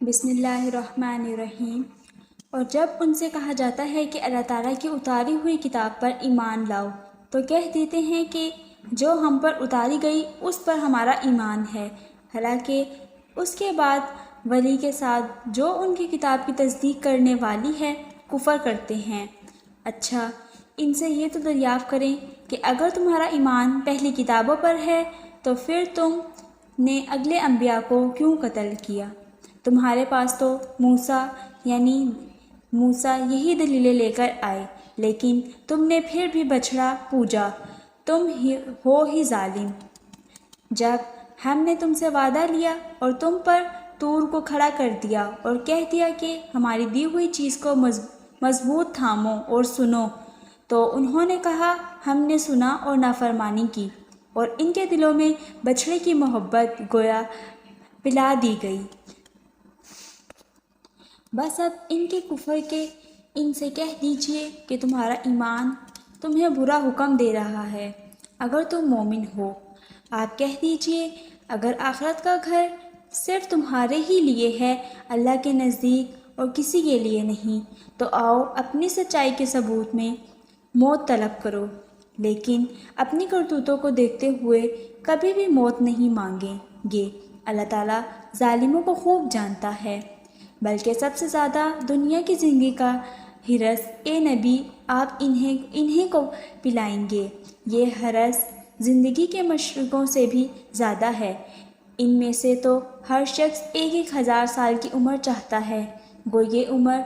بسم اللہ الرحمن الرحیم۔ اور جب ان سے کہا جاتا ہے کہ اللہ تعالیٰ کی اتاری ہوئی کتاب پر ایمان لاؤ تو کہہ دیتے ہیں کہ جو ہم پر اتاری گئی اس پر ہمارا ایمان ہے، حالانکہ اس کے بعد ولی کے ساتھ جو ان کی کتاب کی تصدیق کرنے والی ہے کفر کرتے ہیں۔ اچھا، ان سے یہ تو دریافت کریں کہ اگر تمہارا ایمان پہلی کتابوں پر ہے تو پھر تم نے اگلے انبیاء کو کیوں قتل کیا؟ تمہارے پاس تو موسیٰ یہی دلیلیں لے کر آئے، لیکن تم نے پھر بھی بچھڑا پوجا، تم ہو ہی ظالم۔ جب ہم نے تم سے وعدہ لیا اور تم پر طور کو کھڑا کر دیا اور کہہ دیا کہ ہماری دی ہوئی چیز کو مضبوط تھامو اور سنو، تو انہوں نے کہا ہم نے سنا اور نافرمانی کی، اور ان کے دلوں میں بچھڑے کی محبت گویا پلا دی گئی۔ بس اب ان کے کفر کے ان سے کہہ دیجئے کہ تمہارا ایمان تمہیں برا حکم دے رہا ہے اگر تم مومن ہو۔ آپ کہہ دیجئے اگر آخرت کا گھر صرف تمہارے ہی لیے ہے، اللہ کے نزدیک اور کسی کے لیے نہیں، تو آؤ اپنی سچائی کے ثبوت میں موت طلب کرو، لیکن اپنی کرتوتوں کو دیکھتے ہوئے کبھی بھی موت نہیں مانگیں گے۔ اللہ تعالیٰ ظالموں کو خوب جانتا ہے۔ بلکہ سب سے زیادہ دنیا کی زندگی کا ہرس اے نبی آپ انہیں کو پلائیں گے۔ یہ ہرس زندگی کے مشرقوں سے بھی زیادہ ہے۔ ان میں سے تو ہر شخص 1000 سال کی عمر چاہتا ہے، گو یہ عمر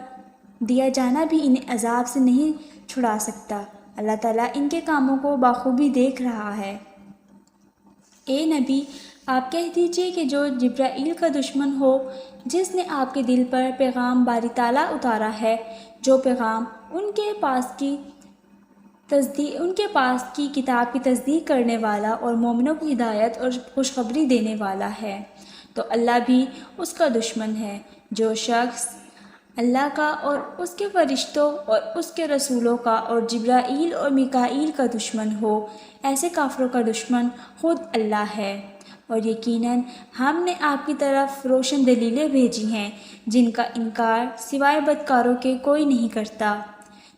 دیا جانا بھی انہیں عذاب سے نہیں چھڑا سکتا۔ اللہ تعالیٰ ان کے کاموں کو بخوبی دیکھ رہا ہے۔ اے نبی آپ کہہ دیجئے کہ جو جبرائیل کا دشمن ہو، جس نے آپ کے دل پر پیغام باری تعالیٰ اتارا ہے، جو پیغام ان کے پاس کی کتاب کی تصدیق کرنے والا اور مومنوں کو ہدایت اور خوشخبری دینے والا ہے، تو اللہ بھی اس کا دشمن ہے۔ جو شخص اللہ کا اور اس کے فرشتوں اور اس کے رسولوں کا اور جبرائیل اور میکائیل کا دشمن ہو، ایسے کافروں کا دشمن خود اللہ ہے۔ اور یقیناً ہم نے آپ کی طرف روشن دلیلیں بھیجی ہیں جن کا انکار سوائے بدکاروں کے کوئی نہیں کرتا۔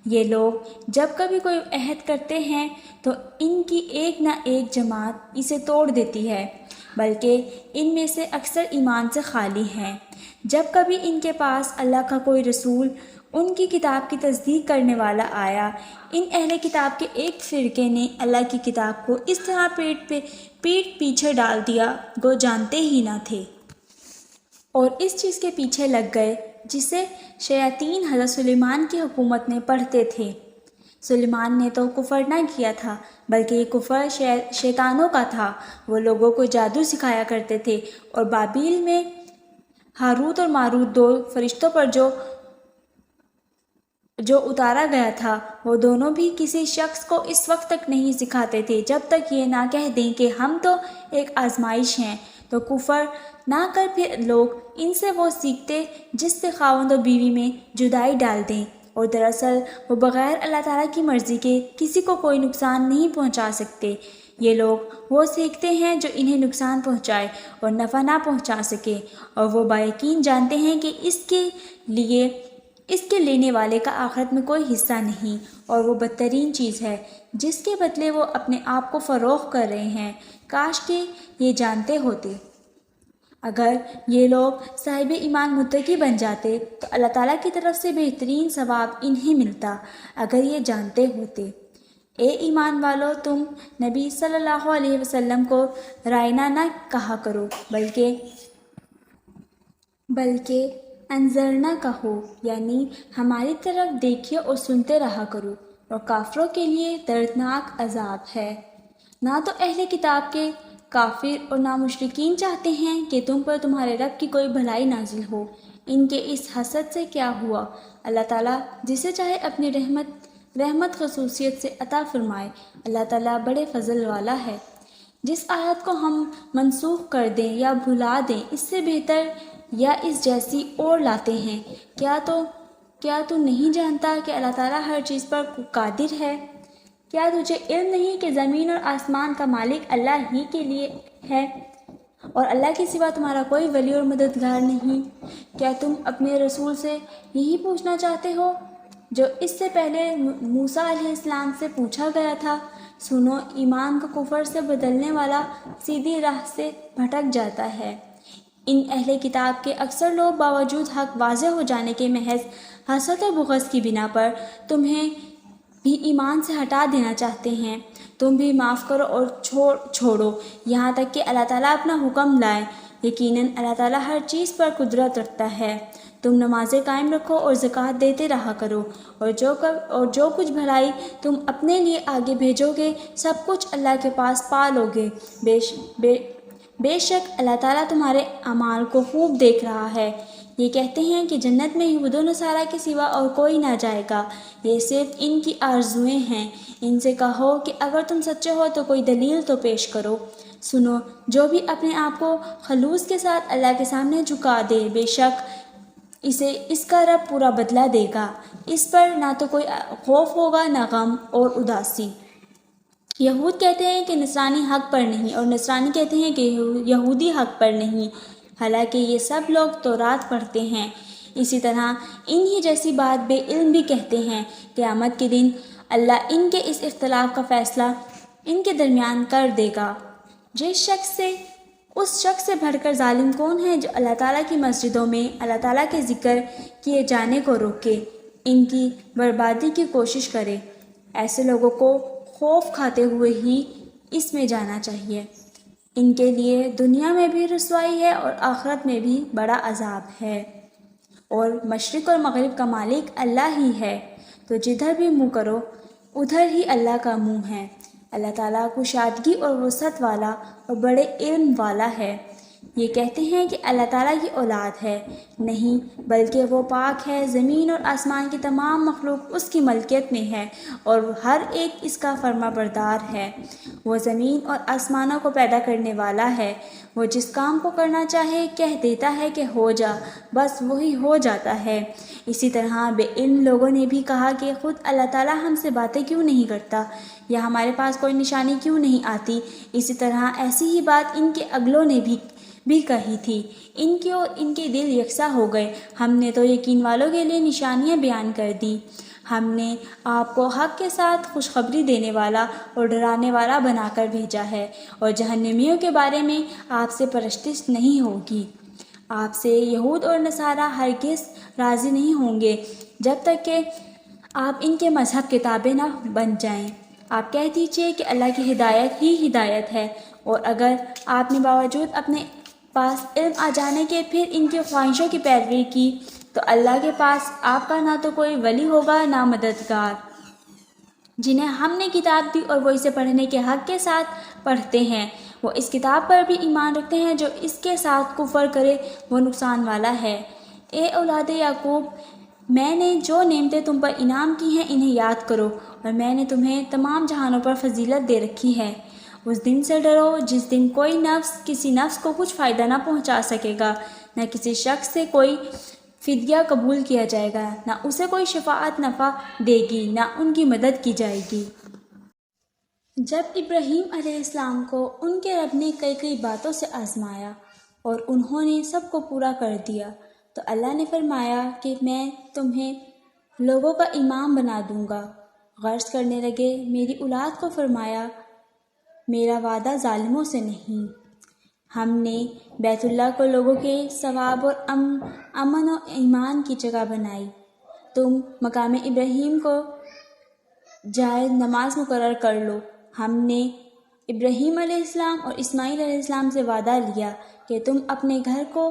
یہ لوگ جب کبھی کوئی عہد کرتے ہیں تو ان کی ایک نہ ایک جماعت اسے توڑ دیتی ہے، بلکہ ان میں سے اکثر ایمان سے خالی ہیں۔ جب کبھی ان کے پاس اللہ کا کوئی رسول ان کی کتاب کی تصدیق کرنے والا آیا، ان اہل کتاب کے ایک فرقے نے اللہ کی کتاب کو اس طرح پیٹ پیچھے ڈال دیا گو جانتے ہی نہ تھے، اور اس چیز کے پیچھے لگ گئے جسے شیاطین حضرت سلیمان کی حکومت میں پڑھتے تھے۔ سلیمان نے تو کفر نہ کیا تھا، بلکہ یہ کفر شیطانوں کا تھا۔ وہ لوگوں کو جادو سکھایا کرتے تھے، اور بابل میں ہاروت اور ماروت 2 فرشتوں پر جو اتارا گیا تھا، وہ دونوں بھی کسی شخص کو اس وقت تک نہیں سکھاتے تھے جب تک یہ نہ کہہ دیں کہ ہم تو ایک آزمائش ہیں۔ تو کفر نہ کر پھر لوگ ان سے وہ سیکھتے جس سے خاوند و بیوی میں جدائی ڈال دیں، اور دراصل وہ بغیر اللہ تعالیٰ کی مرضی کے کسی کو کوئی نقصان نہیں پہنچا سکتے۔ یہ لوگ وہ سیکھتے ہیں جو انہیں نقصان پہنچائے اور نفع نہ پہنچا سکے، اور وہ بایقین جانتے ہیں کہ اس کے لینے والے کا آخرت میں کوئی حصہ نہیں، اور وہ بدترین چیز ہے جس کے بدلے وہ اپنے آپ کو فروخت کر رہے ہیں۔ کاش کہ یہ جانتے ہوتے۔ اگر یہ لوگ صاحب ایمان متقی بن جاتے تو اللہ تعالیٰ کی طرف سے بہترین ثواب انہیں ملتا، اگر یہ جانتے ہوتے۔ اے ایمان والو، تم نبی صلی اللہ علیہ وسلم کو رائنا نہ کہا کرو، بلکہ انظرنا کہو، یعنی ہماری طرف دیکھیے اور سنتے رہا کرو، اور کافروں کے لیے دردناک عذاب ہے۔ نہ تو اہل کتاب کے کافر اور نہ مشرکین چاہتے ہیں کہ تم پر تمہارے رب کی کوئی بھلائی نازل ہو۔ ان کے اس حسد سے کیا ہوا؟ اللہ تعالیٰ جسے چاہے اپنی رحمت خصوصیت سے عطا فرمائے۔ اللہ تعالیٰ بڑے فضل والا ہے۔ جس آیت کو ہم منسوخ کر دیں یا بھلا دیں، اس سے بہتر یا اس جیسی اور لاتے ہیں۔ کیا تو نہیں جانتا کہ اللہ تعالیٰ ہر چیز پر قادر ہے؟ کیا تجھے علم نہیں کہ زمین اور آسمان کا مالک اللہ ہی کے لیے ہے، اور اللہ کے سوا تمہارا کوئی ولی اور مددگار نہیں؟ کیا تم اپنے رسول سے یہی پوچھنا چاہتے ہو جو اس سے پہلے موسیٰ علیہ السلام سے پوچھا گیا تھا؟ سنو، ایمان کو کفر سے بدلنے والا سیدھی راہ سے بھٹک جاتا ہے۔ ان اہل کتاب کے اکثر لوگ باوجود حق واضح ہو جانے کے محض حسد و بغض کی بنا پر تمہیں بھی ایمان سے ہٹا دینا چاہتے ہیں۔ تم بھی معاف کرو اور چھوڑو یہاں تک کہ اللہ تعالیٰ اپنا حکم لائے۔ یقیناً اللہ تعالیٰ ہر چیز پر قدرت رکھتا ہے۔ تم نمازیں قائم رکھو اور زکوٰۃ دیتے رہا کرو، اور جو کچھ بھلائی تم اپنے لیے آگے بھیجو گے سب کچھ اللہ کے پاس پا لو گے۔ بے شک اللہ تعالیٰ تمہارے اعمال کو خوب دیکھ رہا ہے۔ یہ کہتے ہیں کہ جنت میں یہود و نصارہ کے سوا اور کوئی نہ جائے گا، یہ صرف ان کی آرزوئیں ہیں۔ ان سے کہو کہ اگر تم سچے ہو تو کوئی دلیل تو پیش کرو۔ سنو، جو بھی اپنے آپ کو خلوص کے ساتھ اللہ کے سامنے جھکا دے، بے شک اسے اس کا رب پورا بدلہ دے گا۔ اس پر نہ تو کوئی خوف ہوگا نہ غم اور اداسی۔ یہود کہتے ہیں کہ نصرانی حق پر نہیں، اور نصرانی کہتے ہیں کہ یہودی حق پر نہیں، حالانکہ یہ سب لوگ تورات پڑھتے ہیں۔ اسی طرح انہی جیسی بات بے علم بھی کہتے ہیں۔ قیامت کے دن اللہ ان کے اس اختلاف کا فیصلہ ان کے درمیان کر دے گا۔ اس شخص سے بڑھ کر ظالم کون ہے جو اللہ تعالیٰ کی مسجدوں میں اللہ تعالیٰ کے ذکر کیے جانے کو روکے، ان کی بربادی کی کوشش کرے؟ ایسے لوگوں کو خوف کھاتے ہوئے ہی اس میں جانا چاہیے۔ ان کے لیے دنیا میں بھی رسوائی ہے اور آخرت میں بھی بڑا عذاب ہے۔ اور مشرق اور مغرب کا مالک اللہ ہی ہے، تو جدھر بھی منہ کرو ادھر ہی اللہ کا منہ ہے۔ اللہ تعالیٰ کشادگی اور وسعت والا اور بڑے علم والا ہے۔ یہ کہتے ہیں کہ اللہ تعالیٰ کی اولاد ہے، نہیں بلکہ وہ پاک ہے۔ زمین اور آسمان کی تمام مخلوق اس کی ملکیت میں ہے اور ہر ایک اس کا فرما بردار ہے۔ وہ زمین اور آسمانوں کو پیدا کرنے والا ہے۔ وہ جس کام کو کرنا چاہے کہہ دیتا ہے کہ ہو جا، بس وہی ہو جاتا ہے۔ اسی طرح بے علم لوگوں نے بھی کہا کہ خود اللہ تعالیٰ ہم سے باتیں کیوں نہیں کرتا، یا ہمارے پاس کوئی نشانی کیوں نہیں آتی۔ اسی طرح ایسی ہی بات ان کے اگلوں نے بھی کہی تھی۔ ان کے دل یکساں ہو گئے۔ ہم نے تو یقین والوں کے لیے نشانیاں بیان کر دی۔ ہم نے آپ کو حق کے ساتھ خوشخبری دینے والا اور ڈرانے والا بنا کر بھیجا ہے، اور جہنمیوں کے بارے میں آپ سے پرستش نہیں ہوگی۔ آپ سے یہود اور نصارہ ہرگز راضی نہیں ہوں گے جب تک کہ آپ ان کے مذہب کے تابع نہ بن جائیں۔ آپ کہہ دیجئے کہ اللہ کی ہدایت ہی ہدایت ہے، اور اگر آپ نے باوجود اپنے پاس علم آ جانے کے پھر ان کی خواہشوں کی پیروی کی تو اللہ کے پاس آپ کا نہ تو کوئی ولی ہوگا نہ مددگار۔ جنہیں ہم نے کتاب دی اور وہ اسے پڑھنے کے حق کے ساتھ پڑھتے ہیں، وہ اس کتاب پر بھی ایمان رکھتے ہیں۔ جو اس کے ساتھ کفر کرے وہ نقصان والا ہے۔ اے اولاد یعقوب، میں نے جو نعمتیں تم پر انعام کی ہیں انہیں یاد کرو، اور میں نے تمہیں تمام جہانوں پر فضیلت دے رکھی ہے۔ اس دن سے ڈرو جس دن کوئی نفس کسی نفس کو کچھ فائدہ نہ پہنچا سکے گا، نہ کسی شخص سے کوئی فدیہ قبول کیا جائے گا، نہ اسے کوئی شفاعت نفع دے گی، نہ ان کی مدد کی جائے گی۔ جب ابراہیم علیہ السلام کو ان کے رب نے کئی باتوں سے آزمایا اور انہوں نے سب کو پورا کر دیا، تو اللہ نے فرمایا کہ میں تمہیں لوگوں کا امام بنا دوں گا۔ غرض کرنے لگے میری اولاد کو، فرمایا میرا وعدہ ظالموں سے نہیں۔ ہم نے بیت اللہ کو لوگوں کے ثواب اور امن و ایمان کی جگہ بنائی۔ تم مقام ابراہیم کو جائے نماز مقرر کر لو۔ ہم نے ابراہیم علیہ السلام اور اسماعیل علیہ السلام سے وعدہ لیا کہ تم اپنے گھر کو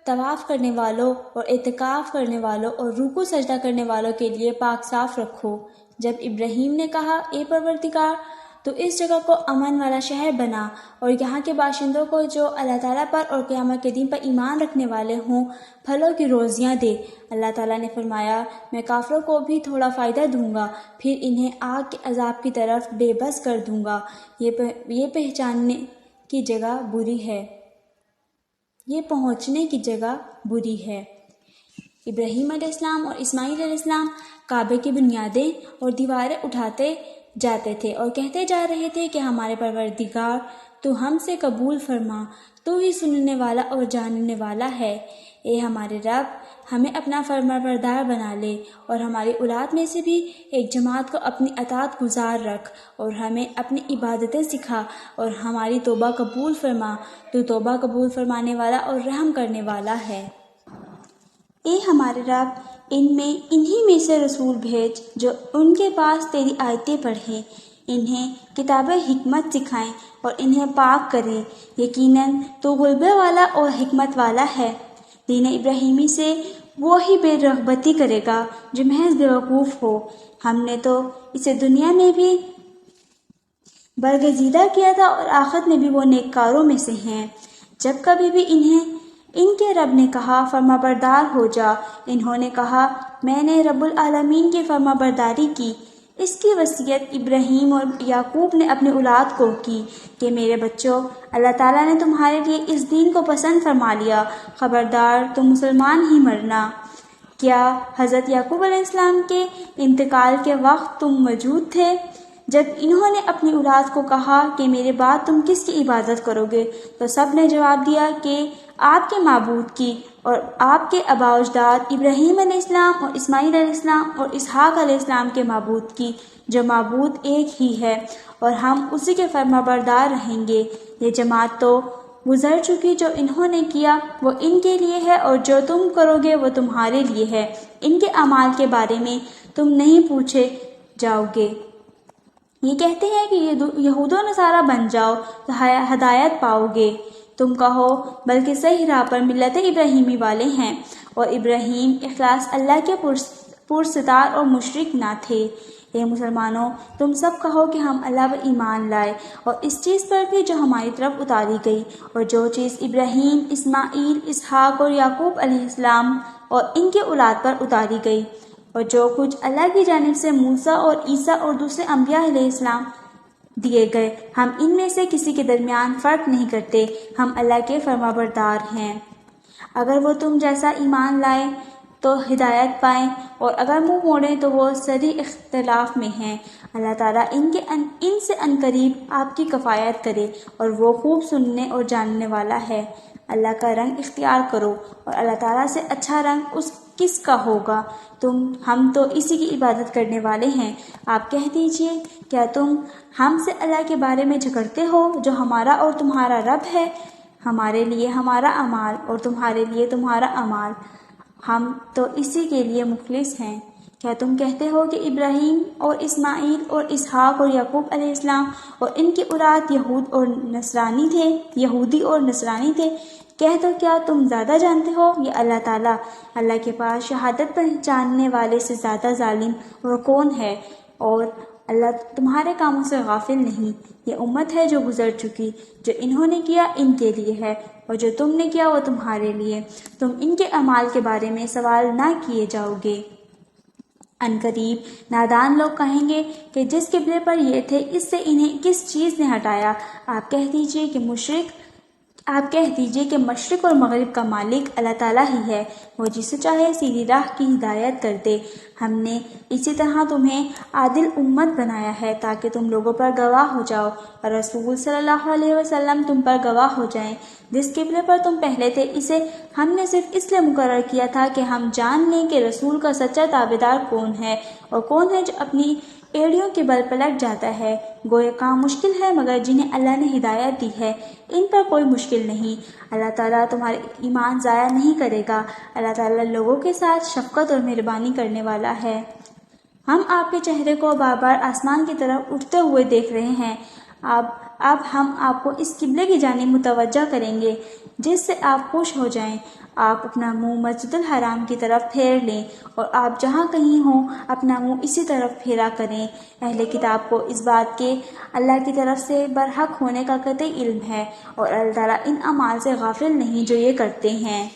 طواف کرنے والوں اور اعتکاف کرنے والوں اور رکوع سجدہ کرنے والوں کے لیے پاک صاف رکھو۔ جب ابراہیم نے کہا اے پروردگار، تو اس جگہ کو امن والا شہر بنا اور یہاں کے باشندوں کو جو اللہ تعالیٰ پر اور قیامت کے دن پر ایمان رکھنے والے ہوں پھلوں کی روزیاں دے۔ اللہ تعالیٰ نے فرمایا میں کافروں کو بھی تھوڑا فائدہ دوں گا، پھر انہیں آگ کے عذاب کی طرف بے بس کر دوں گا۔ یہ پہچاننے کی جگہ بری ہے، یہ پہنچنے کی جگہ بری ہے۔ ابراہیم علیہ السلام اور اسماعیل علیہ السلام کعبے کی بنیادیں اور دیواریں اٹھاتے جاتے تھے اور کہتے جا رہے تھے کہ ہمارے پروردگار تو ہم سے قبول فرما، تو ہی سننے والا اور جاننے والا ہے۔ اے ہمارے رب، ہمیں اپنا فرمانبردار بنا لے اور ہماری اولاد میں سے بھی ایک جماعت کو اپنی اطاعت گزار رکھ، اور ہمیں اپنی عبادتیں سکھا اور ہماری توبہ قبول فرما۔ تو توبہ قبول فرمانے والا اور رحم کرنے والا ہے۔ اے ہمارے رب، انہی میں سے رسول بھیج جو ان کے پاس تیری آیتیں پڑھیں، انہیں کتاب حکمت سکھائیں اور انہیں پاک کریں۔ یقیناً تو غلبے والا اور حکمت والا ہے۔ دین ابراہیمی سے وہی بے رغبتی کرے گا جو محض بیوقوف ہو۔ ہم نے تو اسے دنیا میں بھی برگزیدہ کیا تھا اور آخرت میں بھی وہ نیککاروں میں سے ہیں۔ جب کبھی بھی انہیں ان کے رب نے کہا فرمانبردار ہو جا، انہوں نے کہا میں نے رب العالمین کی فرمانبرداری کی۔ اس کی وصیت ابراہیم اور یعقوب نے اپنی اولاد کو کی کہ میرے بچوں، اللہ تعالیٰ نے تمہارے لیے اس دین کو پسند فرما لیا، خبردار تم مسلمان ہی مرنا۔ کیا حضرت یعقوب علیہ السلام کے انتقال کے وقت تم موجود تھے جب انہوں نے اپنی اولاد کو کہا کہ میرے بعد تم کس کی عبادت کرو گے؟ تو سب نے جواب دیا کہ آپ کے معبود کی اور آپ کے آباء و اجداد ابراہیم علیہ السلام اور اسماعیل علیہ السلام اور اسحاق علیہ السلام کے معبود کی، جو معبود ایک ہی ہے، اور ہم اسی کے فرمانبردار رہیں گے۔ یہ جماعت تو گزر چکی، جو انہوں نے کیا وہ ان کے لیے ہے اور جو تم کرو گے وہ تمہارے لیے ہے۔ ان کے اعمال کے بارے میں تم نہیں پوچھے جاؤ گے۔ یہ کہتے ہیں کہ یہود و نصارہ بن جاؤ تو ہدایت پاؤ گے۔ تم کہو بلکہ صحیح راہ پر ملت ابراہیمی والے ہیں، اور ابراہیم اخلاص اللہ کے پرستار اور مشرک نہ تھے۔ اے مسلمانوں، تم سب کہو کہ ہم اللہ پر ایمان لائے اور اس چیز پر بھی جو ہماری طرف اتاری گئی، اور جو چیز ابراہیم، اسماعیل، اسحاق اور یعقوب علیہ السلام اور ان کے اولاد پر اتاری گئی، اور جو کچھ اللہ کی جانب سے موسیٰ اور عیسیٰ اور دوسرے انبیاء علیہ السلام دیے گئے، ہم ان میں سے کسی کے درمیان فرق نہیں کرتے، ہم اللہ کے فرمانبردار ہیں۔ اگر وہ تم جیسا ایمان لائیں تو ہدایت پائیں، اور اگر منہ موڑیں تو وہ سری اختلاف میں ہیں۔ اللہ تعالیٰ ان سے عنقریب آپ کی کفایت کرے، اور وہ خوب سننے اور جاننے والا ہے۔ اللہ کا رنگ اختیار کرو، اور اللہ تعالیٰ سے اچھا رنگ کس کا ہوگا؟ ہم تو اسی کی عبادت کرنے والے ہیں۔ آپ کہہ دیجئے، کیا تم ہم سے اللہ کے بارے میں جھگڑتے ہو جو ہمارا اور تمہارا رب ہے؟ ہمارے لیے ہمارا اعمال اور تمہارے لیے تمہارا اعمال، ہم تو اسی کے لیے مخلص ہیں۔ کیا تم کہتے ہو کہ ابراہیم اور اسماعیل اور اسحاق اور یعقوب علیہ السلام اور ان کی اولاد یہودی اور نصرانی تھے؟ کہہ دو کیا تم زیادہ جانتے ہو یا اللہ تعالیٰ؟ اللہ کے پاس شہادت پہچاننے والے سے زیادہ ظالم اور کون ہے؟ اور اللہ تمہارے کاموں سے غافل نہیں۔ یہ امت ہے جو گزر چکی، جو انہوں نے کیا ان کے لیے ہے، اور جو تم نے کیا وہ تمہارے لیے، تم ان کے اعمال کے بارے میں سوال نہ کیے جاؤ گے۔ عنقریب نادان لوگ کہیں گے کہ جس قبلے پر یہ تھے اس سے انہیں کس چیز نے ہٹایا؟ آپ کہہ دیجئے کہ مشرق اور مغرب کا مالک اللہ تعالیٰ ہی ہے، وہ جسے چاہے سیدھی راہ کی ہدایت کر دے۔ ہم نے اسی طرح تمہیں عادل امت بنایا ہے تاکہ تم لوگوں پر گواہ ہو جاؤ، اور رسول صلی اللہ علیہ وسلم تم پر گواہ ہو جائیں۔ جس قبلے پر تم پہلے تھے اسے ہم نے صرف اس لیے مقرر کیا تھا کہ ہم جان لیں کہ رسول کا سچا تابعدار کون ہے، اور کون ہے جو اپنی ایڑیوں کے بل پلٹ جاتا ہے۔ گویا کام مشکل ہے، مگر جنہیں اللہ نے ہدایت دی ہے ان پر کوئی مشکل نہیں۔ اللہ تعالیٰ تمہارے ایمان ضائع نہیں کرے گا۔ اللہ تعالیٰ لوگوں کے ساتھ شفقت اور مہربانی کرنے والا ہے۔ ہم آپ کے چہرے کو بار بار آسمان کی طرف اٹھتے ہوئے دیکھ رہے ہیں۔ اب ہم آپ کو اس قبلے کی جانب متوجہ کریں گے جس سے آپ خوش ہو جائیں۔ آپ اپنا منہ مسجد الحرام کی طرف پھیر لیں، اور آپ جہاں کہیں ہوں اپنا منہ اسی طرف پھیرا کریں۔ اہل کتاب کو اس بات کے اللہ کی طرف سے برحق ہونے کا قطعی علم ہے، اور اللہ تعالیٰ ان اعمال سے غافل نہیں جو یہ کرتے ہیں۔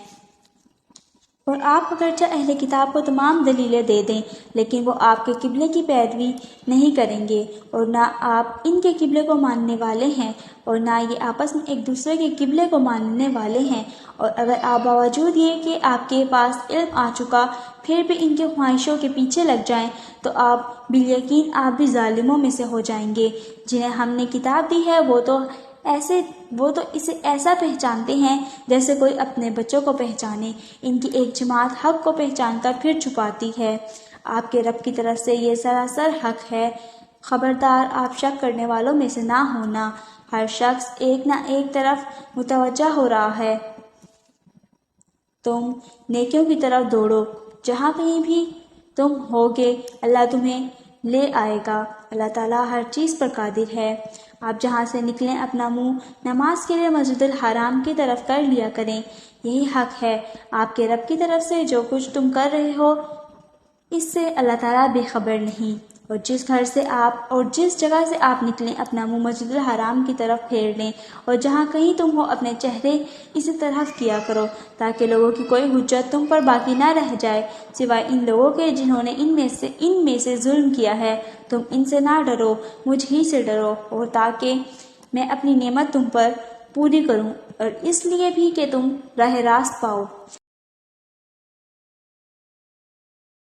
اور آپ اگرچہ اہل کتاب کو تمام دلیلیں دے دیں، لیکن وہ آپ کے قبلے کی پیروی نہیں کریں گے، اور نہ آپ ان کے قبلے کو ماننے والے ہیں، اور نہ یہ آپس میں ایک دوسرے کے قبلے کو ماننے والے ہیں۔ اور اگر آپ باوجود یہ کہ آپ کے پاس علم آ چکا پھر بھی ان کے خواہشوں کے پیچھے لگ جائیں تو بالیقین آپ بھی ظالموں میں سے ہو جائیں گے۔ جنہیں ہم نے کتاب دی ہے وہ تو ایسے وہ تو اسے ایسا پہچانتے ہیں جیسے کوئی اپنے بچوں کو پہچانے۔ ان کی ایک جماعت حق کو پہچان کر پھر چھپاتی ہے۔ آپ کے رب کی طرف سے یہ سراسر حق ہے۔ خبردار، آپ شک کرنے والوں میں سے نہ ہونا۔ ہر شخص ایک نہ ایک طرف متوجہ ہو رہا ہے۔ تم نیکیوں کی طرف دوڑو، جہاں کہیں بھی تم ہوگے اللہ تمہیں لے آئے گا۔ اللہ تعالیٰ ہر چیز پر قادر ہے۔ آپ جہاں سے نکلیں اپنا منہ نماز کے لیے مسجد الحرام کی طرف کر لیا کریں، یہی حق ہے۔ آپ کے رب کی طرف سے جو کچھ تم کر رہے ہو اس سے اللہ تعالیٰ بے خبر نہیں۔ اور جس جگہ سے آپ نکلیں اپنا منہ مسجد الحرام کی طرف پھیر لیں، اور جہاں کہیں تم ہو اپنے چہرے اسی طرف کیا کرو، تاکہ لوگوں کی کوئی حجت تم پر باقی نہ رہ جائے سوائے ان لوگوں کے جنہوں نے ان میں سے ظلم کیا ہے۔ تم ان سے نہ ڈرو، مجھ ہی سے ڈرو، اور تاکہ میں اپنی نعمت تم پر پوری کروں، اور اس لیے بھی کہ تم راہ راست پاؤ۔